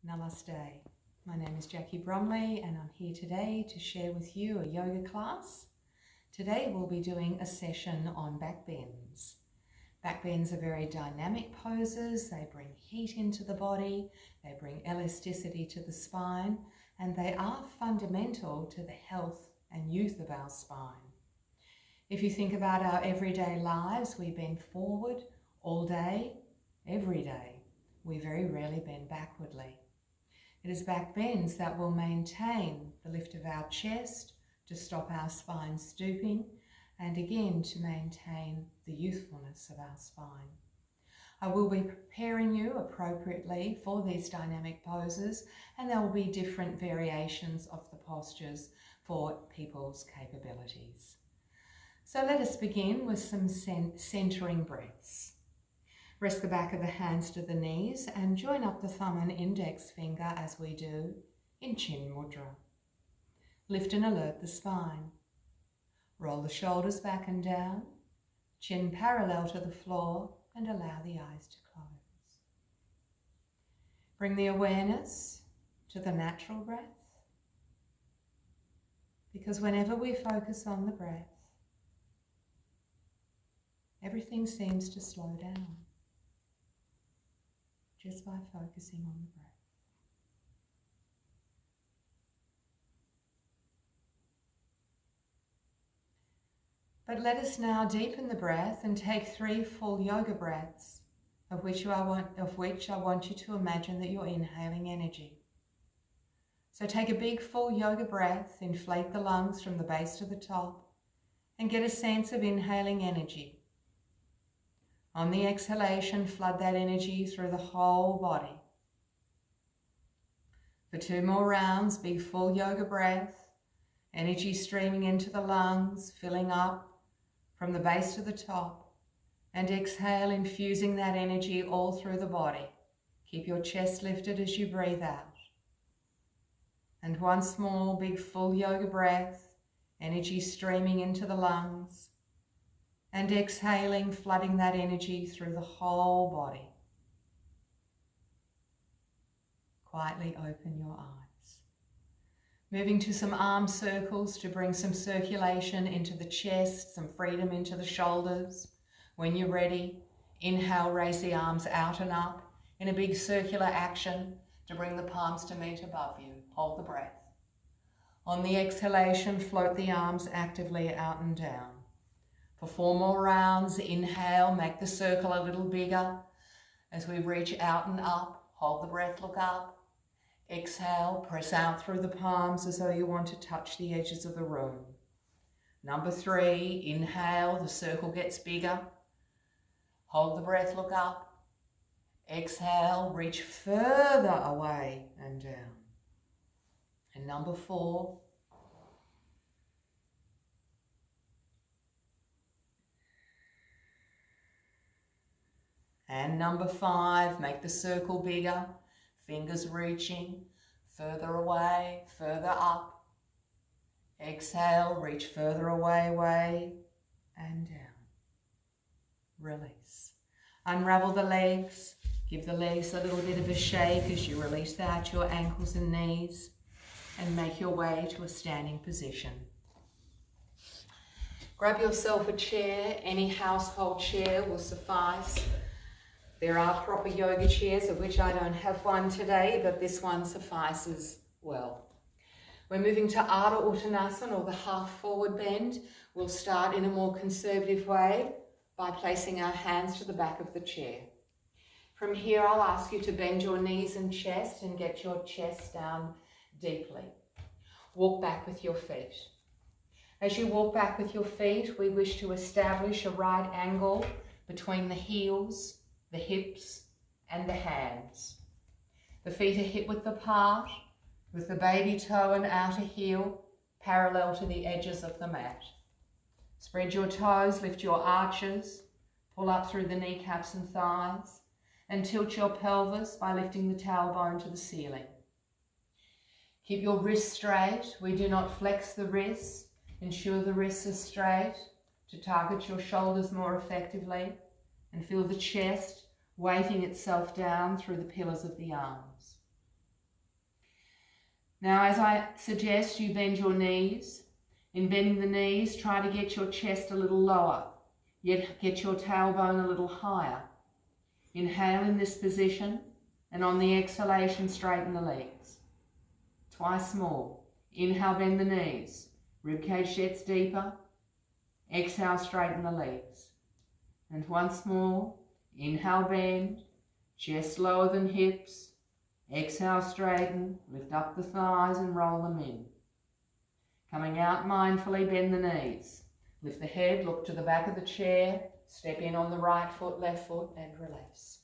Namaste. My name is Jacqui Bromley and I'm here today to share with you a yoga class. Today we'll be doing a session on back bends. Back bends are very dynamic poses. They bring heat into the body, they bring elasticity to the spine, and they are fundamental to the health and youth of our spine. If you think about our everyday lives, we bend forward all day, every day. We very rarely bend backwardly. It is back bends that will maintain the lift of our chest, to stop our spine stooping, and again to maintain the youthfulness of our spine. I will be preparing you appropriately for these dynamic poses, and there will be different variations of the postures for people's capabilities. So let us begin with some centering breaths. Rest the back of the hands to the knees and join up the thumb and index finger as we do in Chin Mudra. Lift and alert the spine. Roll the shoulders back and down, chin parallel to the floor, and allow the eyes to close. Bring the awareness to the natural breath, because whenever we focus on the breath, everything seems to slow down. Just by focusing on the breath. But let us now deepen the breath and take 3 full yoga breaths, of which I want you to imagine that you're inhaling energy. So take a big full yoga breath, inflate the lungs from the base to the top, and get a sense of inhaling energy. On the exhalation, flood that energy through the whole body. For 2 more rounds, big full yoga breath, energy streaming into the lungs, filling up from the base to the top, and exhale, infusing that energy all through the body. Keep your chest lifted as you breathe out. And once more, big full yoga breath, energy streaming into the lungs, and exhaling, flooding that energy through the whole body. Quietly open your eyes. Moving to some arm circles to bring some circulation into the chest, some freedom into the shoulders. When you're ready, inhale, raise the arms out and up in a big circular action to bring the palms to meet above you. Hold the breath. On the exhalation, float the arms actively out and down. For 4 more rounds, inhale, make the circle a little bigger. As we reach out and up, hold the breath, look up. Exhale, press out through the palms as though you want to touch the edges of the room. Number 3, inhale, the circle gets bigger. Hold the breath, look up. Exhale, reach further away and down. And number 4, and number 5, make the circle bigger, fingers reaching, further away, further up. Exhale, reach further away, and down. Release. Unravel the legs, give the legs a little bit of a shake as you release out your ankles and knees, and make your way to a standing position. Grab yourself a chair, any household chair will suffice. There are proper yoga chairs, of which I don't have one today, but this one suffices well. We're moving to Ardha Uttanasana, or the half forward bend. We'll start in a more conservative way by placing our hands to the back of the chair. From here, I'll ask you to bend your knees and chest and get your chest down deeply. Walk back with your feet. As you walk back with your feet, we wish to establish a right angle between the heels, the hips, and the hands. The feet are hip-width apart, with the baby toe and outer heel parallel to the edges of the mat. Spread your toes, lift your arches, pull up through the kneecaps and thighs, and tilt your pelvis by lifting the tailbone to the ceiling. Keep your wrists straight. We do not flex the wrists. Ensure the wrists are straight to target your shoulders more effectively, and feel the chest weighting itself down through the pillars of the arms. Now, as I suggest, you bend your knees. In bending the knees, try to get your chest a little lower, yet get your tailbone a little higher. Inhale in this position, and on the exhalation, straighten the legs. Twice more. Inhale, bend the knees. Ribcage gets deeper. Exhale, straighten the legs. And once more. Inhale, bend. Chest lower than hips. Exhale, straighten. Lift up the thighs and roll them in. Coming out mindfully, bend the knees. Lift the head, look to the back of the chair. Step in on the right foot, left foot, and release.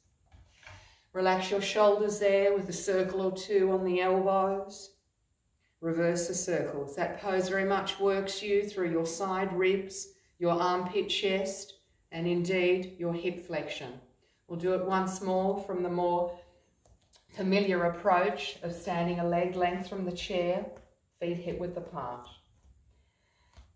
Relax your shoulders there with a circle or two on the elbows. Reverse the circles. That pose very much works you through your side ribs, your armpit chest, and indeed your hip flexion. We'll do it once more from the more familiar approach of standing a leg length from the chair, feet hip width apart.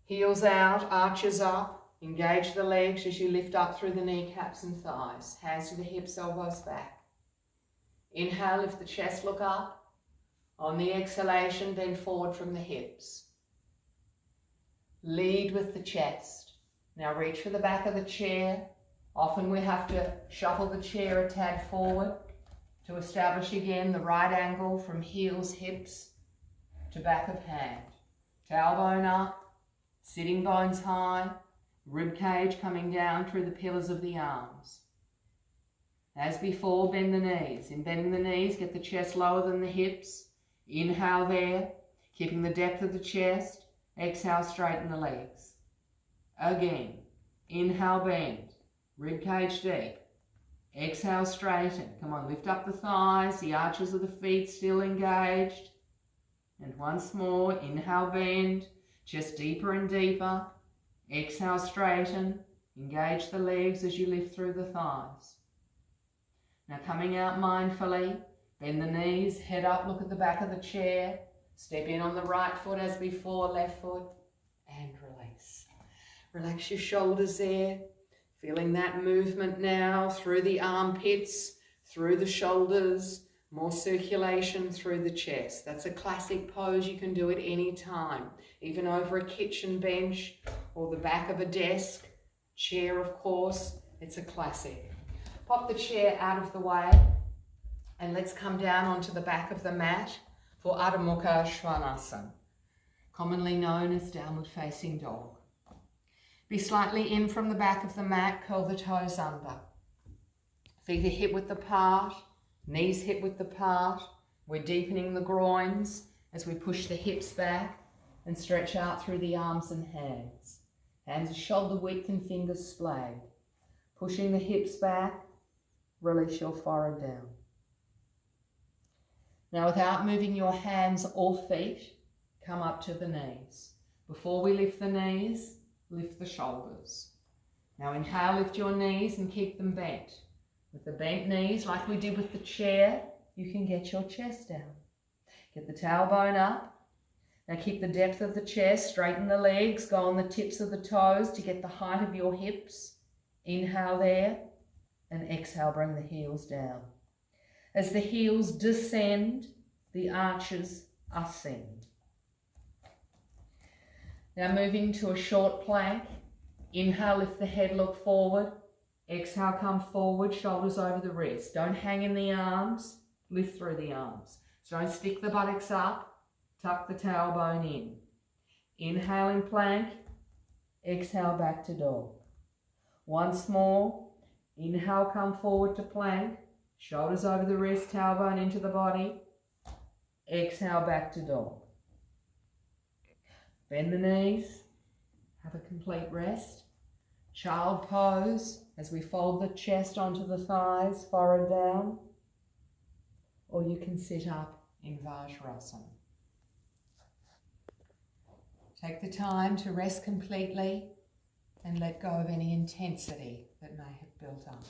Heels out, arches up, engage the legs as you lift up through the kneecaps and thighs. Hands to the hips, elbows back. Inhale, lift the chest, look up. On the exhalation, bend forward from the hips. Lead with the chest. Now reach for the back of the chair. Often we have to shuffle the chair a tad forward to establish again the right angle from heels, hips to back of hand. Tailbone up, sitting bones high, rib cage coming down through the pillars of the arms. As before, bend the knees. In bending the knees, get the chest lower than the hips. Inhale there, keeping the depth of the chest. Exhale, straighten the legs. Again, inhale, bend. Rib cage deep. Exhale, straighten. Come on, lift up the thighs, the arches of the feet still engaged. And once more, inhale, bend. Chest deeper and deeper. Exhale, straighten. Engage the legs as you lift through the thighs. Now coming out mindfully, bend the knees, head up, look at the back of the chair. Step in on the right foot as before, left foot, and release. Relax your shoulders there. Feeling that movement now through the armpits, through the shoulders, more circulation through the chest. That's a classic pose. You can do it any time, even over a kitchen bench or the back of a desk, chair of course. It's a classic. Pop the chair out of the way and let's come down onto the back of the mat for Adho Mukha Svanasana, commonly known as downward facing dog. Be slightly in from the back of the mat, curl the toes under. Feet are hip width apart, knees hip width apart. We're deepening the groins as we push the hips back and stretch out through the arms and hands. Hands are shoulder width and fingers splayed. Pushing the hips back, release your forehead down. Now without moving your hands or feet, come up to the knees. Before we lift the knees, lift the shoulders. Now inhale, lift your knees and keep them bent. With the bent knees, like we did with the chair, you can get your chest down. Get the tailbone up. Now keep the depth of the chest, straighten the legs, go on the tips of the toes to get the height of your hips. Inhale there, and exhale, bring the heels down. As the heels descend, the arches ascend. Now moving to a short plank. Inhale, lift the head, look forward. Exhale, come forward, shoulders over the wrists. Don't hang in the arms, lift through the arms. So don't stick the buttocks up, tuck the tailbone in. Inhale in plank, exhale back to dog. Once more, inhale, come forward to plank, shoulders over the wrist, tailbone into the body. Exhale back to dog. Bend the knees, have a complete rest. Child pose as we fold the chest onto the thighs, forehead down. Or you can sit up in Vajrasana. Take the time to rest completely and let go of any intensity that may have built up.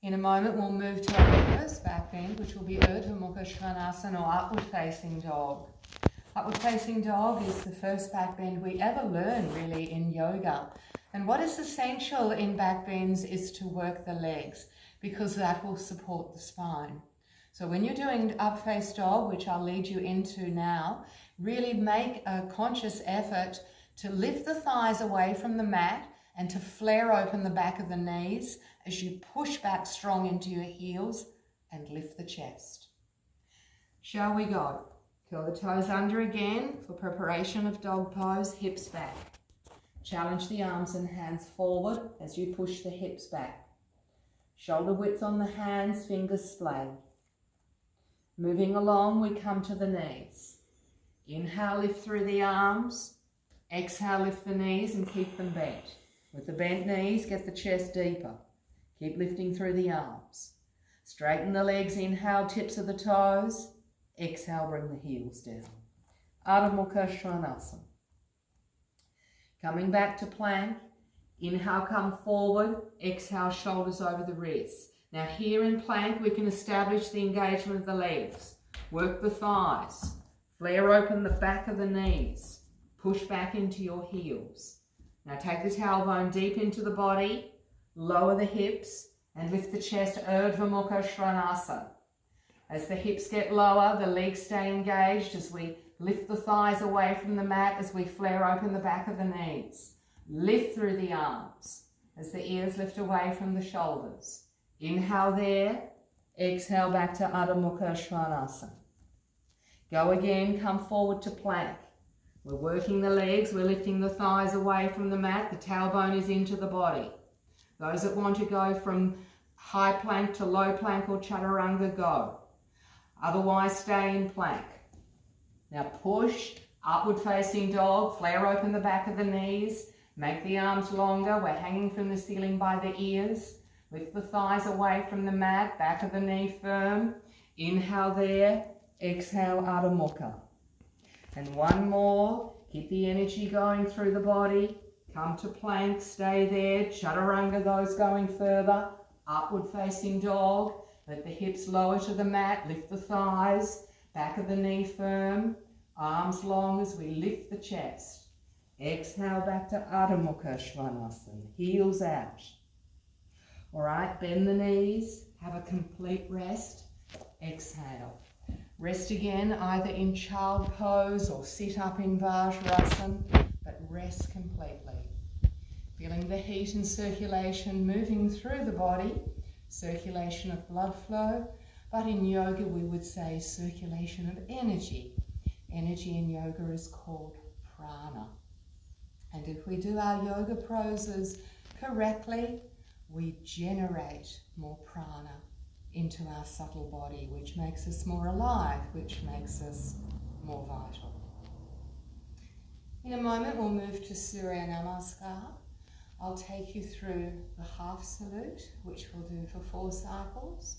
In a moment we'll move to our first back bend, which will be Urdhva Mukha Svanasana, or upward facing dog. Upward facing dog is the first back bend we ever learn really in yoga. And what is essential in back bends is to work the legs, because that will support the spine. So when you're doing up face dog, which I'll lead you into now, really make a conscious effort to lift the thighs away from the mat and to flare open the back of the knees as you push back strong into your heels and lift the chest. Shall we go? Curl the toes under again for preparation of dog pose, hips back. Challenge the arms and hands forward as you push the hips back. Shoulder width on the hands, fingers splayed. Moving along, we come to the knees. Inhale, lift through the arms. Exhale, lift the knees and keep them bent. With the bent knees, get the chest deeper. Keep lifting through the arms. Straighten the legs, inhale, tips of the toes. Exhale, bring the heels down. Ardha Mukha Svanasana. Coming back to plank. Inhale, come forward. Exhale, shoulders over the wrists. Now here in plank, we can establish the engagement of the legs. Work the thighs. Flare open the back of the knees. Push back into your heels. Now take the tailbone deep into the body. Lower the hips and lift the chest, Urdhva Mukha Svanasana. As the hips get lower, the legs stay engaged as we lift the thighs away from the mat as we flare open the back of the knees. Lift through the arms as the ears lift away from the shoulders. Inhale there, exhale back to Ardha Mukha Svanasana. Go again, come forward to plank. We're working the legs, we're lifting the thighs away from the mat, the tailbone is into the body. Those that want to go from high plank to low plank or chaturanga, go. Otherwise, stay in plank. Now push, upward facing dog, flare open the back of the knees, make the arms longer, we're hanging from the ceiling by the ears. Lift the thighs away from the mat, back of the knee firm. Inhale there, exhale Ardha Mukha. And one more, keep the energy going through the body. Come to plank, stay there. Chaturanga, those going further. Upward facing dog. Let the hips lower to the mat, lift the thighs, back of the knee firm. Arms long as we lift the chest. Exhale back to Ardha Mukha Svanasana. Heels out. All right, bend the knees, have a complete rest. Exhale. Rest again, either in child pose or sit up in Vajrasana, but rest completely. Feeling the heat and circulation moving through the body, circulation of blood flow, but in yoga we would say circulation of energy. Energy in yoga is called prana. And if we do our yoga poses correctly, we generate more prana into our subtle body, which makes us more alive, which makes us more vital. In a moment, we'll move to Surya Namaskar. I'll take you through the half salute, which we'll do for 4 cycles.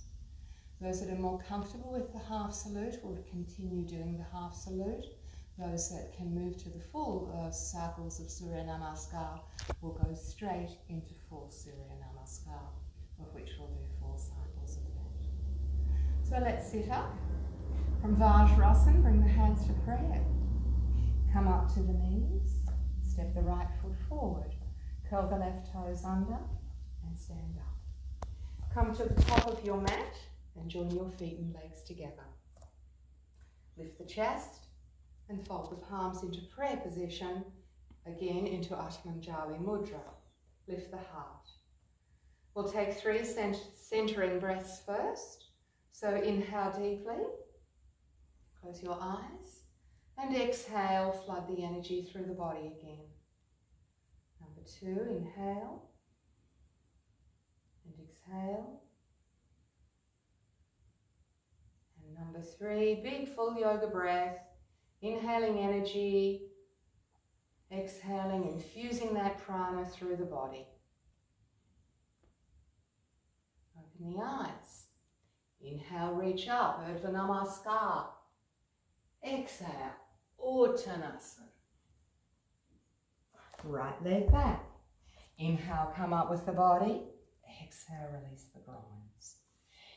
Those that are more comfortable with the half salute will continue doing the half salute. Those that can move to the full cycles of Surya Namaskar will go straight into full Surya Namaskar, of which we'll do 4 cycles of that. So let's sit up. From Vajrasana, bring the hands to prayer. Come up to the knees, step the right foot forward, curl the left toes under and stand up. Come to the top of your mat and join your feet and legs together. Lift the chest and fold the palms into prayer position, again into Atmanjali Mudra. Lift the heart. We'll take 3 centering breaths first. So inhale deeply, close your eyes, and exhale, flood the energy through the body again. Number 2, inhale, and exhale. And number 3, big full yoga breath. Inhaling energy, exhaling, infusing that prana through the body. Open the eyes. Inhale, reach up, Urdhva Namaskar. Exhale, Uttanasana. Right leg back. Inhale, come up with the body. Exhale, release the groins.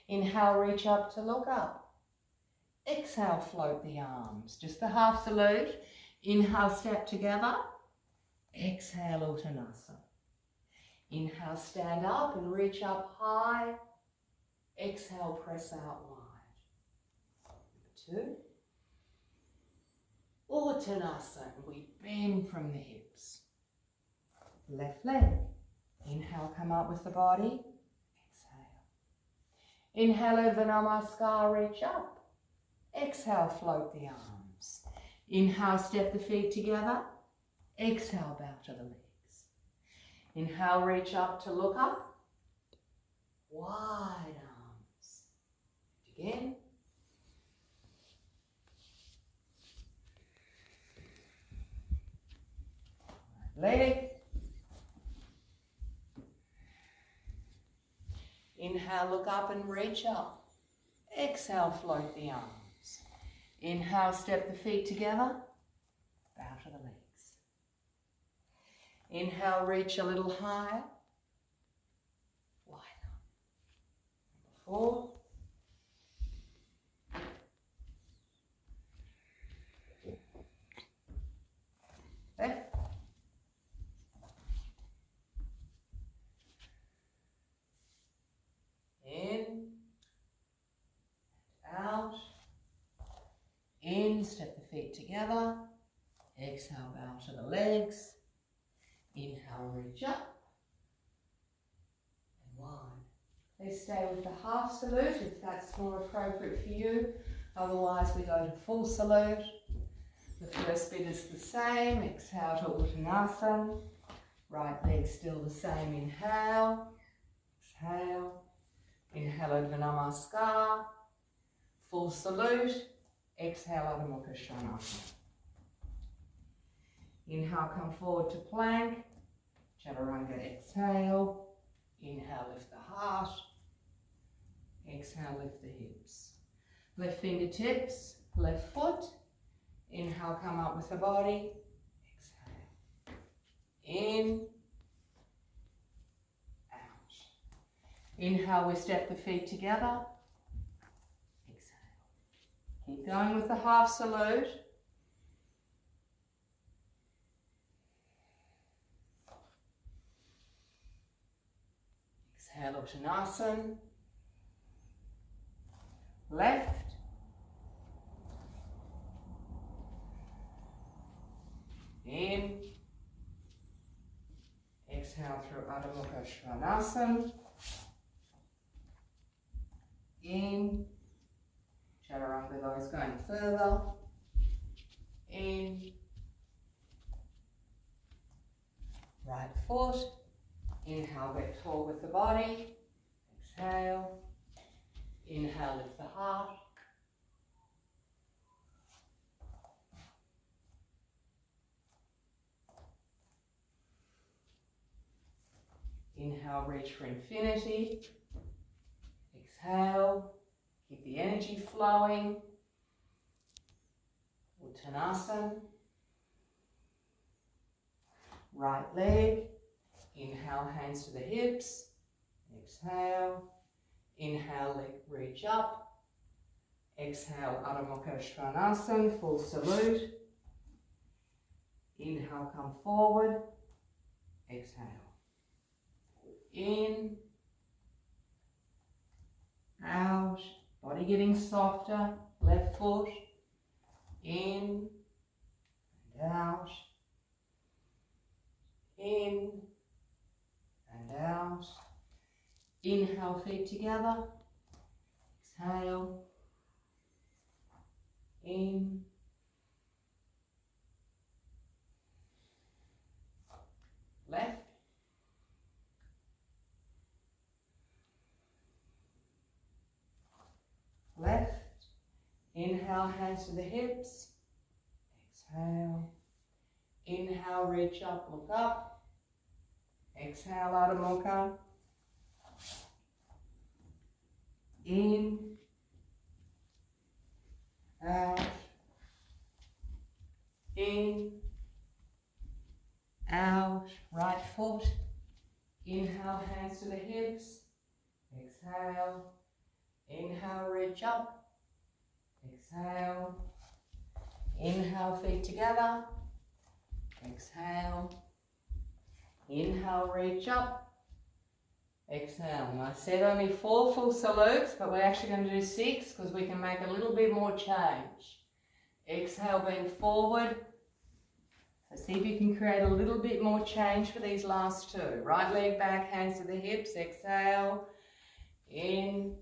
Inhale, reach up to look up. Exhale, float the arms. Just the half salute. Inhale, step together. Exhale, Uttanasana. Inhale, stand up and reach up high. Exhale, press out wide. 2. Uttanasana, we bend from the hips. Left leg. Inhale, come up with the body. Exhale. Inhale over the namaskar, reach up. Exhale, float the arms. Inhale, step the feet together. Exhale, bow to the legs. Inhale, reach up to look up. Wide arms. Again. Right leg. Inhale, look up and reach up. Exhale, float the arms. Inhale, step the feet together. Bow to the legs. Inhale, reach a little higher. Wide up. 4. Left. In. Out. In, step the feet together. Exhale, bow to the legs. Inhale, reach up. And wide. Let's stay with the half salute if that's more appropriate for you. Otherwise, we go to full salute. The first bit is the same. Exhale to Uttanasana. Right leg still the same. Inhale. Exhale. Inhale over Namaskar. Full salute. Exhale, Adho Mukha Svanasana. Inhale, come forward to plank. Chaturanga, exhale. Inhale, lift the heart. Exhale, lift the hips. Left fingertips, left foot. Inhale, come up with the body. Exhale. In. Out. Inhale, we step the feet together. Keep going with the half salute. Exhale, Uttanasana. Left. In. Exhale through Adho Mukha Svanasana. In. Chaturanga goes going further. In. Right foot. Inhale, get tall with the body. Exhale. Inhale, lift the heart. Inhale, reach for infinity. Exhale. Keep the energy flowing. Uttanasana. Right leg. Inhale, hands to the hips. Exhale. Inhale, leg reach up. Exhale, Adho Mukha Svanasana, full salute. Inhale, come forward. Exhale. In. Out. Body getting softer. Left foot. In. And out. In. And out. Inhale, feet together. Exhale. In. Left. Left. Inhale, hands to the hips. Exhale. Inhale, reach up, look up. Exhale, Adho Mukha. In. Out. In. Out. Right foot. Inhale, hands to the hips. Exhale. Inhale, reach up. Exhale. Inhale, feet together. Exhale. Inhale, reach up. Exhale. And I said only 4 full salutes, but we're actually going to do 6 because we can make a little bit more change. Exhale, bend forward. So see if you can create a little bit more change for these last 2. Right leg back, hands to the hips. Exhale. In.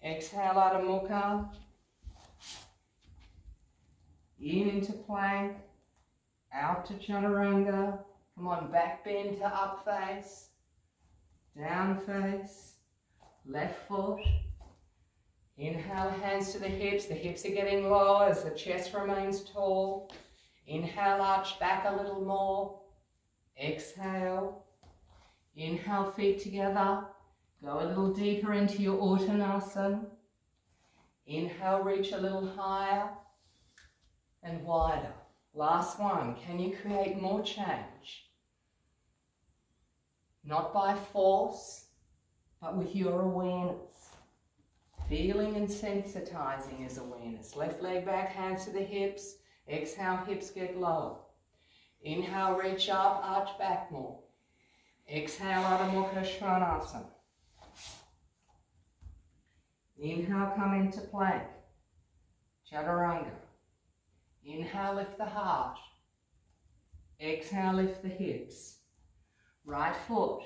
Exhale, Adho Mukha. In into plank. Out to Chaturanga. Come on, back bend to up face. Down face. Left foot. Inhale, hands to the hips are getting lower as the chest remains tall. Inhale, arch back a little more. Exhale. Inhale, feet together. Go a little deeper into your Uttanasana. Inhale, reach a little higher and wider. Last one. Can you create more change? Not by force, but with your awareness. Feeling and sensitizing is awareness. Left leg back, hands to the hips. Exhale, hips get lower. Inhale, reach up, arch back more. Exhale, Adho Mukha Svanasana. Inhale, come into plank. Chaturanga. Inhale, lift the heart. Exhale, lift the hips. Right foot.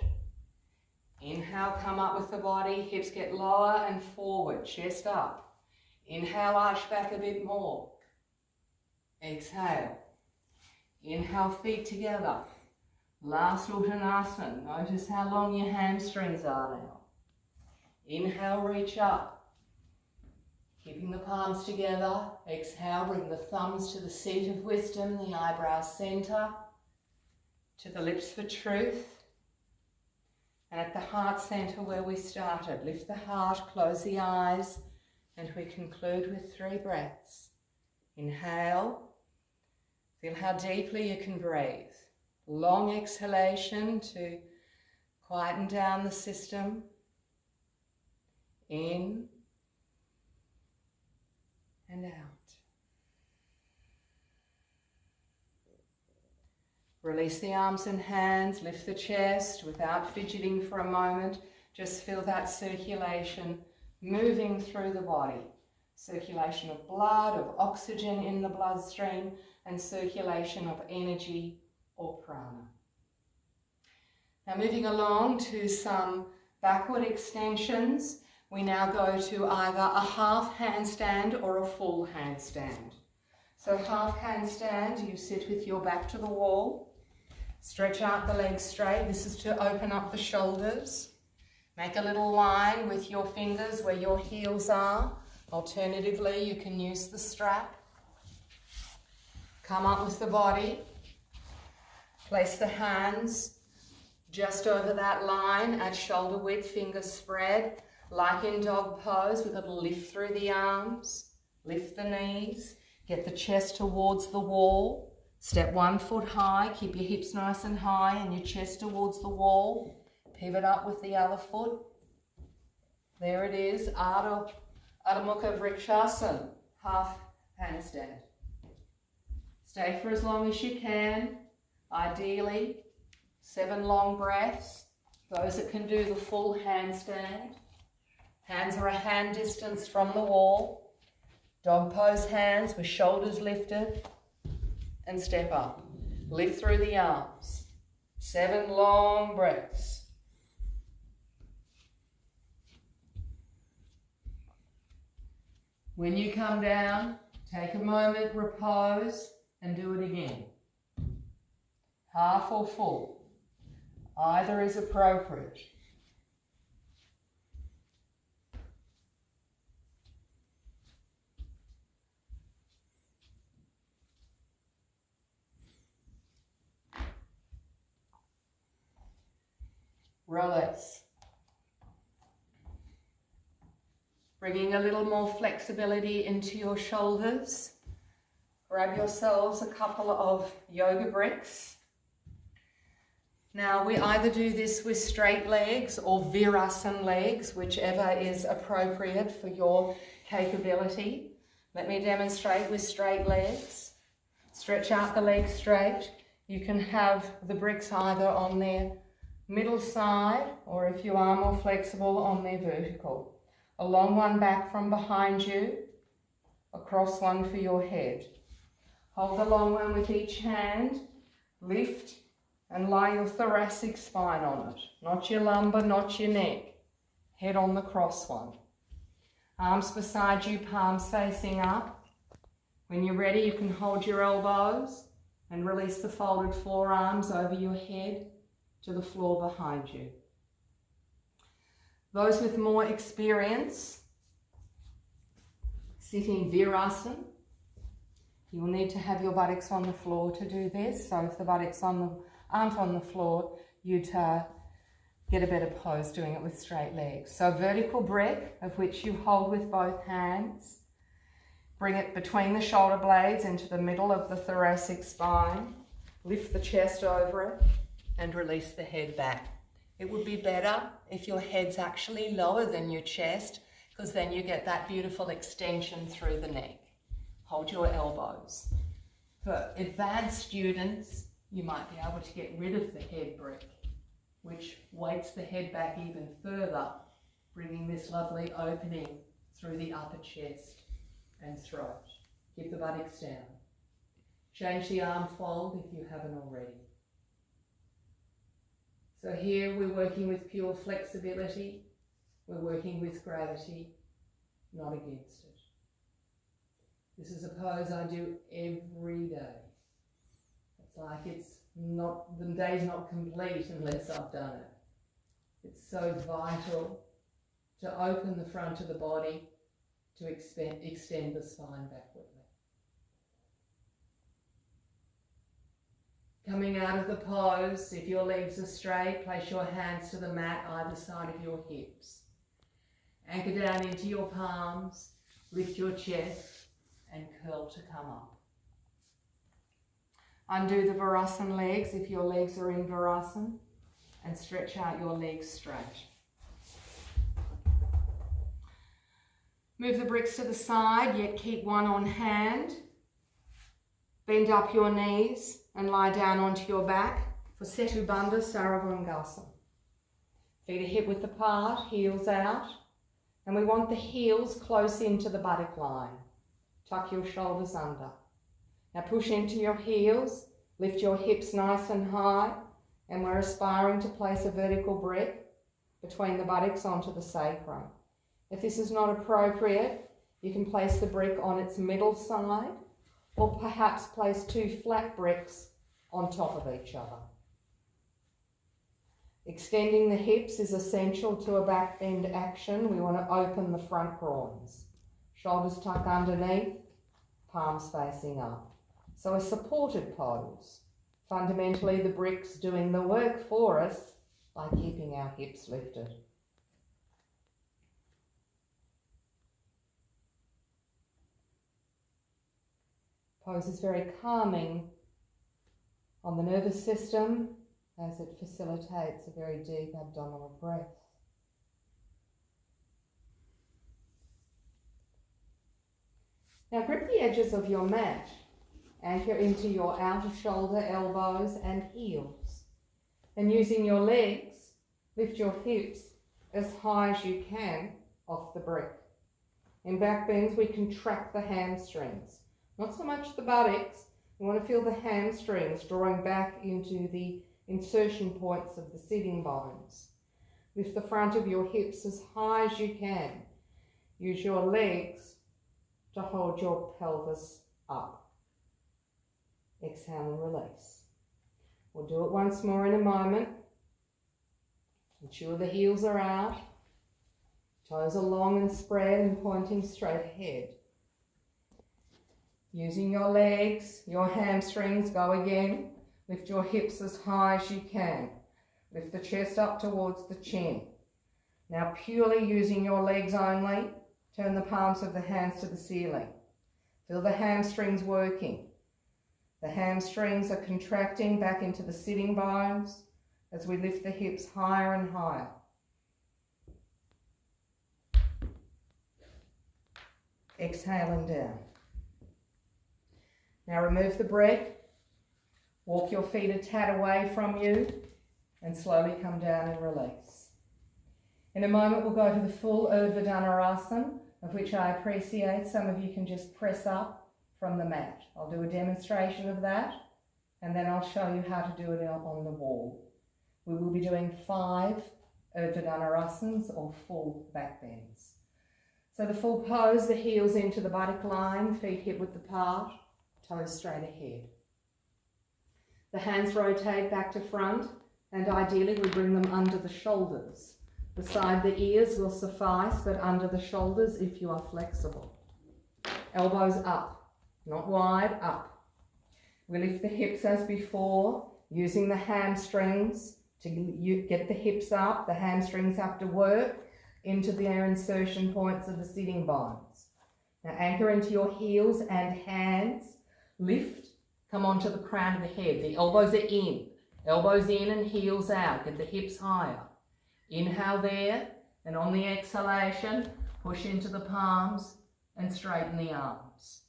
Inhale, come up with the body. Hips get lower and forward, chest up. Inhale, arch back a bit more. Exhale. Inhale, feet together. Last Uttanasana. Notice how long your hamstrings are now. Inhale, reach up. Keeping the palms together. Exhale, bring the thumbs to the seat of wisdom, the eyebrows center, to the lips for truth. And at the heart center where we started, lift the heart, close the eyes, and we conclude with 3 breaths. Inhale. Feel how deeply you can breathe. Long exhalation to quieten down the system. In and out. Release the arms and hands, lift the chest without fidgeting for a moment. Just feel that circulation moving through the body. Circulation of blood, of oxygen in the bloodstream, and circulation of energy or prana. Now moving along to some backward extensions, we now go to either a half handstand or a full handstand. So half handstand, you sit with your back to the wall, stretch out the legs straight. This is to open up the shoulders. Make a little line with your fingers where your heels are. Alternatively, you can use the strap. Come up with the body. Place the hands just over that line at shoulder width, fingers spread. Like in dog pose, we've got to lift through the arms, lift the knees, get the chest towards the wall. Step 1 foot high, keep your hips nice and high and your chest towards the wall. Pivot up with the other foot. There it is, Adho Mukha Vrikshasana, half handstand. Stay for as long as you can, ideally 7 long breaths. Those that can do the full handstand. Hands are a hand distance from the wall. Dog pose hands with shoulders lifted and step up. Lift through the arms. 7 long breaths. When you come down, take a moment, repose, and do it again. Half or full. Either is appropriate. Release. Bringing a little more flexibility into your shoulders. Grab yourselves a couple of yoga bricks. Now we either do this with straight legs or virasana legs, whichever is appropriate for your capability. Let me demonstrate with straight legs. Stretch out the legs straight. You can have the bricks either on their middle side, or if you are more flexible, on their vertical. A long one back from behind you, a cross one for your head. Hold the long one with each hand, lift and lie your thoracic spine on it. Not your lumbar, not your neck. Head on the cross one. Arms beside you, palms facing up. When you're ready, you can hold your elbows and release the folded forearms over your head to the floor behind you. Those with more experience, sitting Virasana, you will need to have your buttocks on the floor to do this. So if the buttocks aren't on the floor, you'd get a better pose doing it with straight legs. So vertical brick, of which you hold with both hands. Bring it between the shoulder blades into the middle of the thoracic spine. Lift the chest over it and release the head back. It would be better if your head's actually lower than your chest, because then you get that beautiful extension through the neck. Hold your elbows. For advanced students, you might be able to get rid of the head brick, which weights the head back even further, bringing this lovely opening through the upper chest and throat. Keep the buttocks down. Change the arm fold if you haven't already. So here we're working with pure flexibility. We're working with gravity, not against it. This is a pose I do every day. It's like the day's not complete unless I've done it. It's so vital to open the front of the body, to extend the spine backwardly. Coming out of the pose, if your legs are straight, place your hands to the mat either side of your hips. Anchor down into your palms, lift your chest and curl to come up. Undo the Virasana legs if your legs are in Virasana, and stretch out your legs straight. Move the bricks to the side, yet keep one on hand. Bend up your knees and lie down onto your back for Setu Bandha Sarabhangasana. Feet are hip width apart, heels out, and we want the heels close into the buttock line. Tuck your shoulders under. Now push into your heels, lift your hips nice and high, and we're aspiring to place a vertical brick between the buttocks onto the sacrum. If this is not appropriate, you can place the brick on its middle side, or perhaps place two flat bricks on top of each other. Extending the hips is essential to a back bend action. We want to open the front groins. Shoulders tuck underneath, palms facing up. So a supported pose. Fundamentally, the bricks doing the work for us by keeping our hips lifted. Pose is very calming on the nervous system as it facilitates a very deep abdominal breath. Now grip the edges of your mat. Anchor into your outer shoulder, elbows and heels. And using your legs, lift your hips as high as you can off the brick. In back bends, we contract the hamstrings. Not so much the buttocks. We want to feel the hamstrings drawing back into the insertion points of the sitting bones. Lift the front of your hips as high as you can. Use your legs to hold your pelvis up. Exhale and release. We'll do it once more in a moment. Ensure the heels are out. Toes are long and spread and pointing straight ahead. Using your legs, your hamstrings, go again. Lift your hips as high as you can. Lift the chest up towards the chin. Now purely using your legs only, turn the palms of the hands to the ceiling. Feel the hamstrings working. The hamstrings are contracting back into the sitting bones as we lift the hips higher and higher. Exhaling down. Now remove the brick. Walk your feet a tad away from you. and slowly come down and release. In a moment we'll go to the full Urdhva Dhanurasana, of which I appreciate some of you can just press up from the mat. I'll do a demonstration of that, and then I'll show you how to do it on the wall. We will be doing 5 Urdhva Dhanurasanas, or full back bends. So the full pose, the heels into the buttock line, feet hip width apart, toes straight ahead. The hands rotate back to front, and ideally we bring them under the shoulders. Beside the ears will suffice, but under the shoulders if you are flexible. Elbows up, not wide, up. We lift the hips as before, using the hamstrings to get the hips up. The hamstrings have to work into their insertion points of the sitting bones. Now anchor into your heels and hands. Lift, come onto the crown of the head. The elbows are in. Elbows in and heels out. Get the hips higher. Inhale there, and on the exhalation, push into the palms and straighten the arms.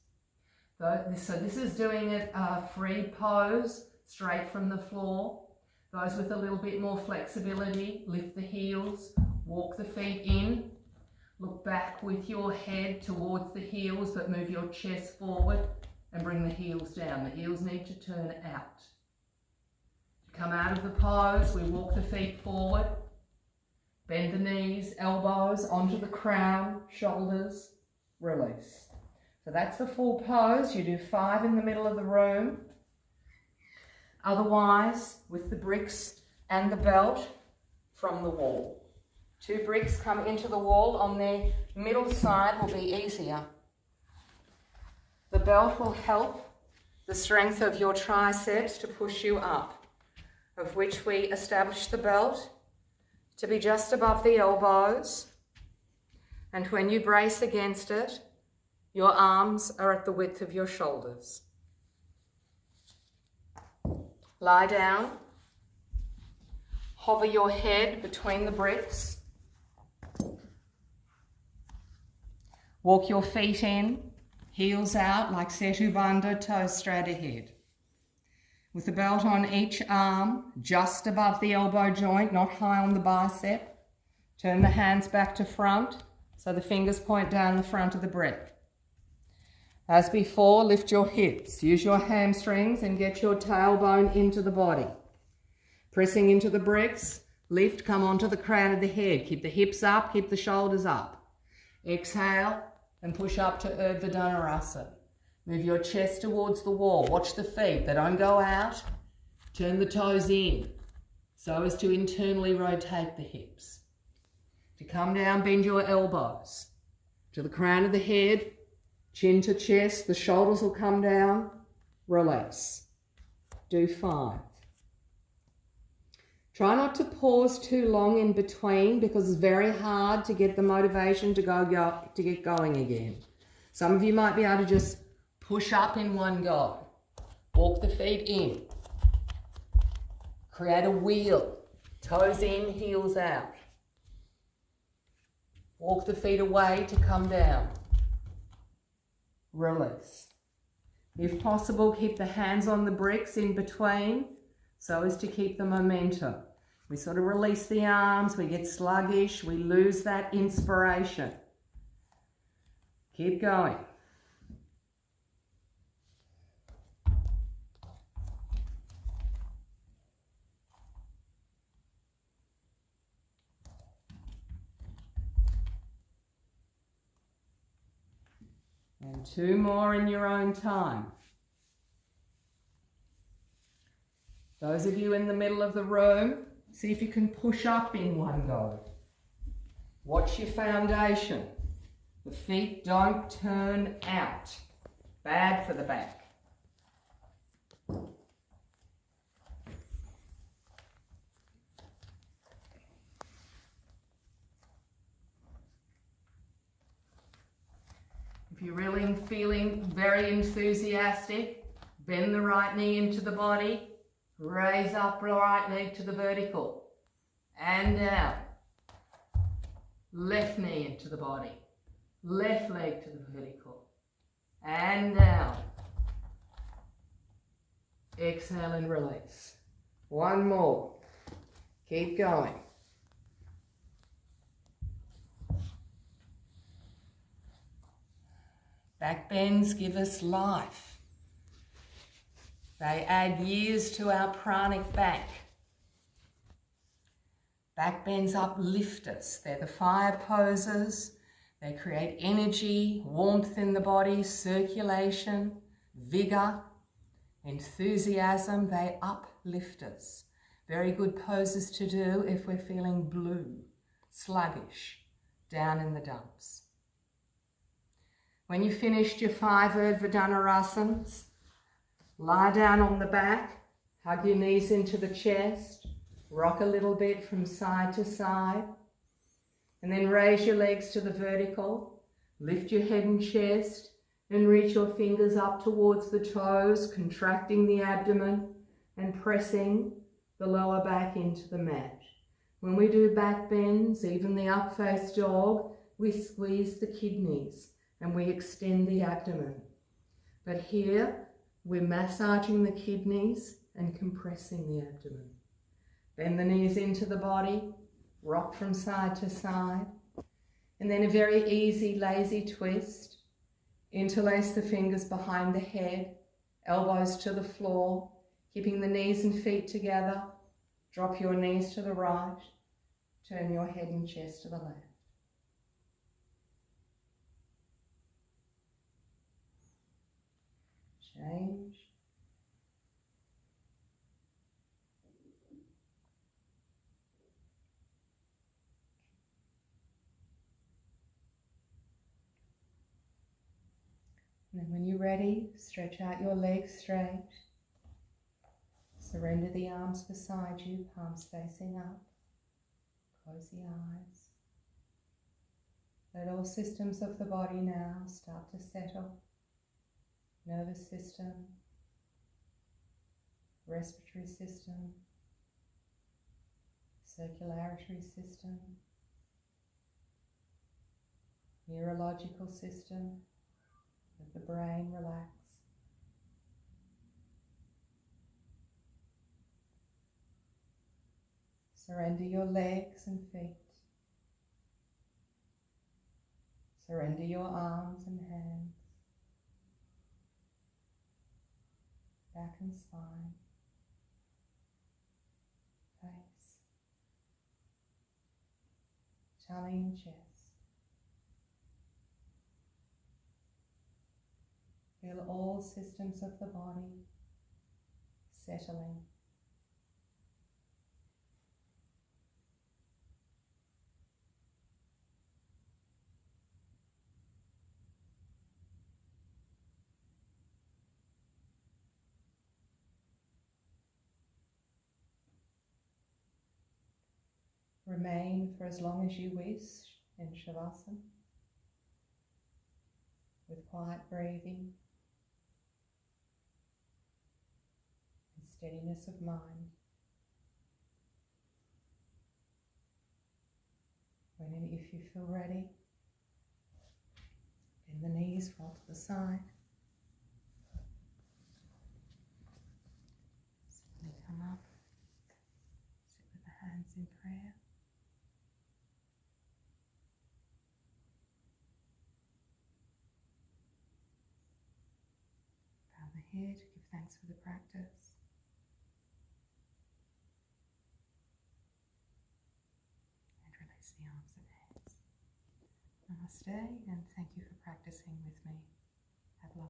So this is doing it free pose, straight from the floor. Those with a little bit more flexibility, lift the heels, walk the feet in, look back with your head towards the heels, but move your chest forward and bring the heels down. The heels need to turn out. To come out of the pose, we walk the feet forward, bend the knees, elbows onto the crown, shoulders, release. So that's the full pose. You do 5 in the middle of the room. Otherwise, with the bricks and the belt from the wall. 2 bricks come into the wall on the middle side will be easier. The belt will help the strength of your triceps to push you up, of which we establish the belt to be just above the elbows, and when you brace against it, your arms are at the width of your shoulders. Lie down, hover your head between the bricks, walk your feet in, heels out like Setu Bandha, toes straight ahead. With the belt on each arm, just above the elbow joint, not high on the bicep. Turn the hands back to front, so the fingers point down the front of the brick. As before, lift your hips. Use your hamstrings and get your tailbone into the body. Pressing into the bricks, lift, come onto the crown of the head. Keep the hips up, keep the shoulders up. Exhale and push up to Urdhva Dhanurasana. Move your chest towards the wall. Watch the feet. They don't go out. Turn the toes in so as to internally rotate the hips. To come down, bend your elbows to the crown of the head, chin to chest. The shoulders will come down. Release. Do 5. Try not to pause too long in between because it's very hard to get the motivation to get going again. Some of you might be able to just push up in one go. Walk the feet in. Create a wheel. Toes in, heels out. Walk the feet away to come down. Release. If possible, keep the hands on the bricks in between so as to keep the momentum. We sort of release the arms, we get sluggish, we lose that inspiration. Keep going. And 2 more in your own time. Those of you in the middle of the room, see if you can push up in one go. Watch your foundation. The feet don't turn out. Bad for the back. If you're really feeling very enthusiastic, bend the right knee into the body, raise up the right leg to the vertical, and down. Left knee into the body, left leg to the vertical, and down. Exhale and release. 1 more. Keep going. Back bends give us life. They add years to our pranic bank. Back bends uplift us. They're the fire poses. They create energy, warmth in the body, circulation, vigor, enthusiasm. They uplift us. Very good poses to do if we're feeling blue, sluggish, down in the dumps. When you finished your 5 Urdhva Dhanurasanas, lie down on the back, hug your knees into the chest, rock a little bit from side to side, and then raise your legs to the vertical, lift your head and chest, and reach your fingers up towards the toes, contracting the abdomen and pressing the lower back into the mat. When we do back bends, even the up-face dog, we squeeze the kidneys and we extend the abdomen. But here, we're massaging the kidneys and compressing the abdomen. Bend the knees into the body, rock from side to side, and then a very easy, lazy twist. Interlace the fingers behind the head, elbows to the floor, keeping the knees and feet together. Drop your knees to the right, turn your head and chest to the left. Change. And then when you're ready, stretch out your legs straight. Surrender the arms beside you, palms facing up. Close the eyes. Let all systems of the body now start to settle. Nervous system, respiratory system, circulatory system, neurological system. Let the brain relax. Surrender your legs and feet. Surrender your arms and hands. Back and spine. Face. Tummy and chest. Feel all systems of the body settling. Remain for as long as you wish in Shavasana with quiet breathing and steadiness of mind. When and if you feel ready, bend the knees, fall to the side. Slowly come up, sit with the hands in prayer. Bow the head, give thanks for the practice. And release the arms and hands. Namaste, and thank you for